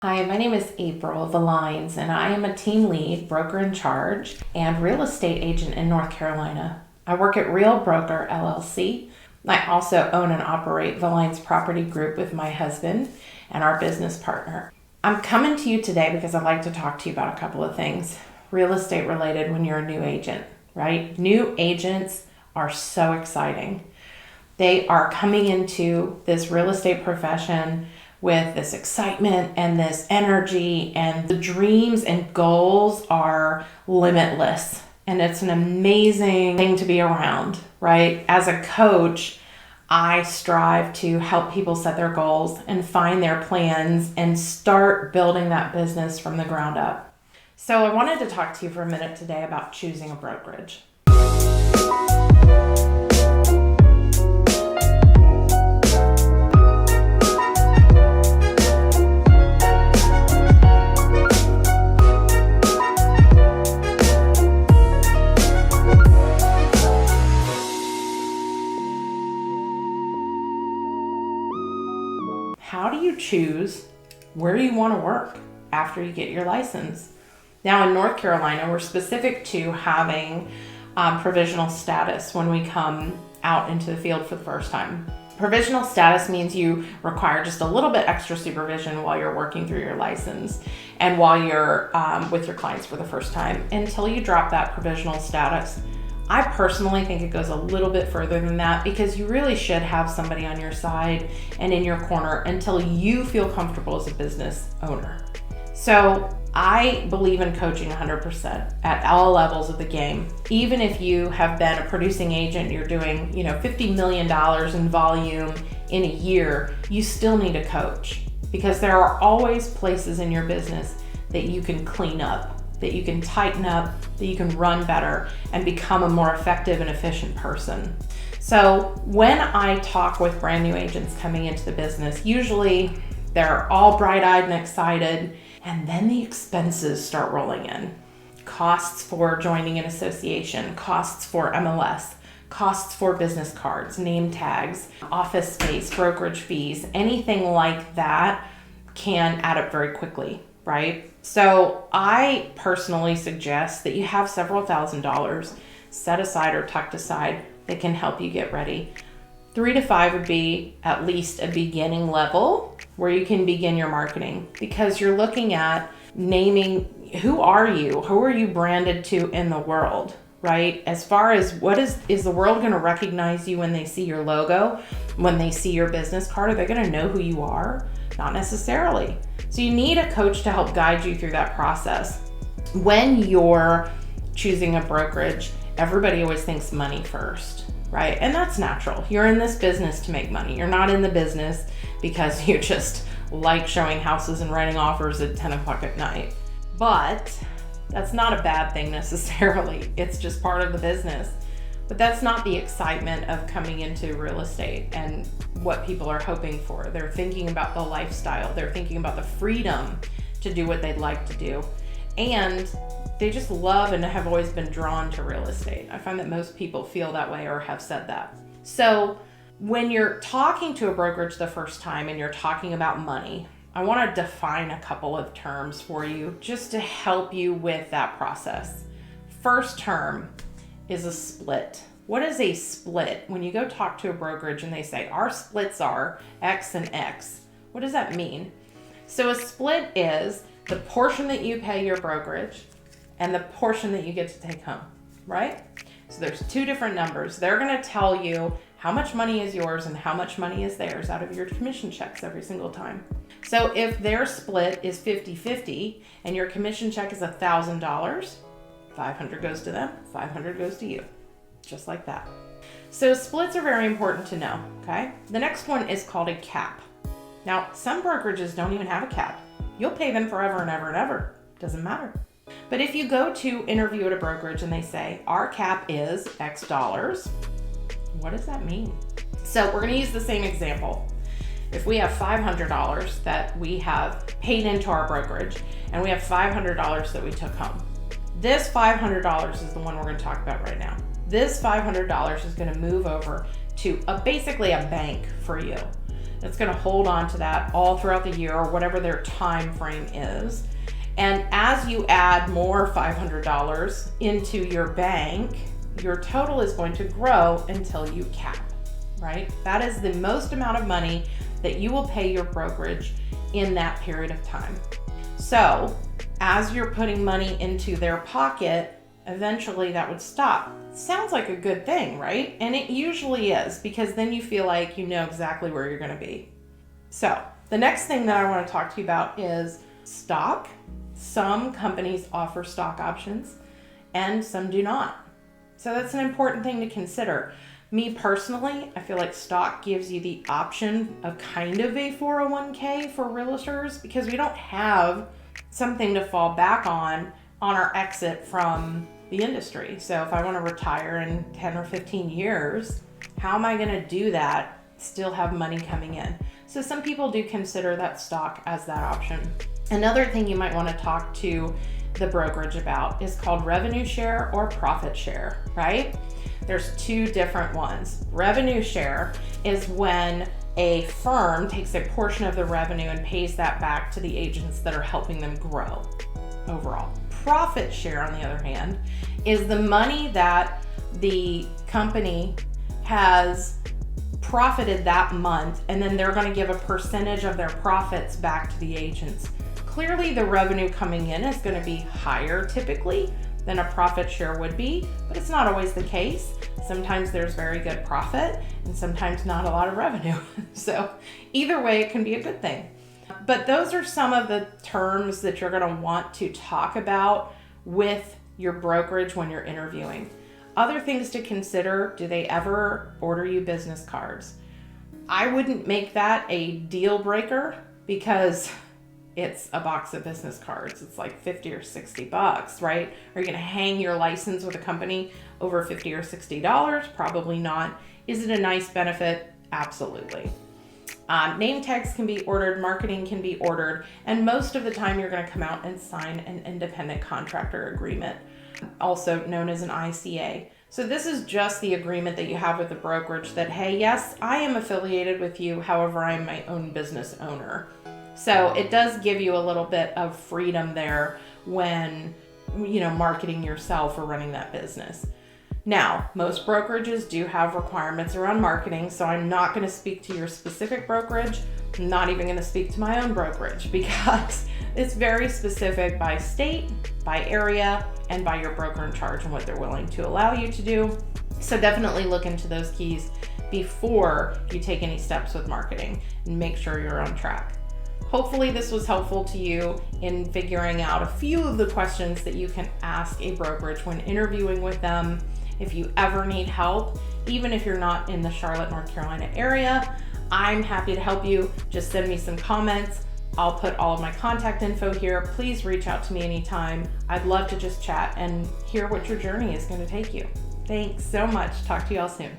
Hi, my name is April Villines, and I am a team lead, broker in charge, and real estate agent in North Carolina. I work at Real Broker LLC. I also own and operate Villines Property Group with my husband and our business partner. I'm coming to you today because I'd like to talk to you about a couple of things real estate related when you're a new agent, right? New agents are so exciting. They are coming into this real estate profession with this excitement and this energy, and the dreams and goals are limitless. And it's an amazing thing to be around, right? As a coach, I strive to help people set their goals and find their plans and start building that business from the ground up. So I wanted to talk to you for a minute today about choosing a brokerage. How do you choose where you want to work after you get your license? Now in North Carolina, we're specific to having provisional status when we come out into the field for the first time. Provisional status means you require just a little bit extra supervision while you're working through your license and while you're with your clients for the first time until you drop that provisional status. I personally think it goes a little bit further than that because you really should have somebody on your side and in your corner until you feel comfortable as a business owner. So I believe in coaching 100% at all levels of the game. Even if you have been a producing agent, you're doing, $50 million in volume in a year, you still need a coach because there are always places in your business that you can clean up, that you can tighten up, that you can run better and become a more effective and efficient person. So when I talk with brand new agents coming into the business, usually they're all bright-eyed and excited, and then the expenses start rolling in. Costs for joining an association, costs for MLS, costs for business cards, name tags, office space, brokerage fees, anything like that can add up very quickly, right? So I personally suggest that you have several $1,000s set aside or tucked aside that can help you get ready. 3 to 5 would be at least a beginning level where you can begin your marketing because you're looking at naming who are you branded to in the world, right? As far as what is the world going to recognize you when they see your logo, when they see your business card? Are they going to know who you are? Not necessarily. So you need a coach to help guide you through that process. When you're choosing a brokerage, everybody always thinks money first, right? And that's natural. You're in this business to make money. You're not in the business because you just like showing houses and writing offers at 10 o'clock at night. But that's not a bad thing necessarily. It's just part of the business. But that's not the excitement of coming into real estate and what people are hoping for. They're thinking about the lifestyle. They're thinking about the freedom to do what they'd like to do. And they just love and have always been drawn to real estate. I find that most people feel that way or have said that. So when you're talking to a brokerage the first time and you're talking about money, I want to define a couple of terms for you just to help you with that process. First term is a split. What is a split? When you go talk to a brokerage and they say, our splits are X and X, what does that mean? So a split is the portion that you pay your brokerage and the portion that you get to take home, right? So there's two different numbers. They're going to tell you how much money is yours and how much money is theirs out of your commission checks every single time. So if their split is 50-50 and your commission check is $1,000, 500 goes to them, 500 goes to you, just like that. So splits are very important to know, okay? The next one is called a cap. Now, some brokerages don't even have a cap. You'll pay them forever and ever and ever. Doesn't matter. But if you go to interview at a brokerage and they say, our cap is X dollars, what does that mean? So we're going to use the same example. If we have $500 that we have paid into our brokerage and we have $500 that we took home, this $500 is the one we're going to talk about right now. This $500 is going to move over to basically a bank for you. that's going to hold on to that all throughout the year or whatever their time frame is. And as you add more $500 into your bank, your total is going to grow until you cap, right? That is the most amount of money that you will pay your brokerage in that period of time. So as you're putting money into their pocket, eventually that would stop. Sounds like a good thing, right? And it usually is, because then you feel like you know exactly where you're going to be. So the next thing that I want to talk to you about is stock. Some companies offer stock options and some do not. So that's an important thing to consider. Me personally, I feel like stock gives you the option of kind of a 401k for realtors, because we don't have something to fall back on our exit from the industry. So if I want to retire in 10 or 15 years, how am I going to do that, still have money coming in? So some people do consider that stock as that option. Another thing you might want to talk to the brokerage about is called revenue share or profit share, right? There's two different ones. Revenue share is when a firm takes a portion of the revenue and pays that back to the agents that are helping them grow overall. Profit share, on the other hand, is the money that the company has profited that month, and then they're going to give a percentage of their profits back to the agents. Clearly, the revenue coming in is going to be higher typically than a profit share would be, but it's not always the case. Sometimes there's very good profit and sometimes not a lot of revenue. So either way, it can be a good thing. But those are some of the terms that you're going to want to talk about with your brokerage when you're interviewing. Other things to consider: do they ever order you business cards? I wouldn't make that a deal breaker, because it's a box of business cards. It's like $50 or $60, right? Are you going to hang your license with a company over $50 or $60? Probably not. Is it a nice benefit? Absolutely. Name tags can be ordered, marketing can be ordered, and most of the time you're going to come out and sign an independent contractor agreement, also known as an ICA. So this is just the agreement that you have with the brokerage that, hey, yes, I am affiliated with you, however, I'm my own business owner. So it does give you a little bit of freedom there when, marketing yourself or running that business. Now, most brokerages do have requirements around marketing, so I'm not going to speak to your specific brokerage. I'm not even going to speak to my own brokerage, because it's very specific by state, by area, and by your broker in charge and what they're willing to allow you to do. So definitely look into those keys before you take any steps with marketing and make sure you're on track. Hopefully this was helpful to you in figuring out a few of the questions that you can ask a brokerage when interviewing with them. If you ever need help, even if you're not in the Charlotte, North Carolina area, I'm happy to help you. Just send me some comments. I'll put all of my contact info here. Please reach out to me anytime. I'd love to just chat and hear what your journey is going to take you. Thanks so much. Talk to you all soon.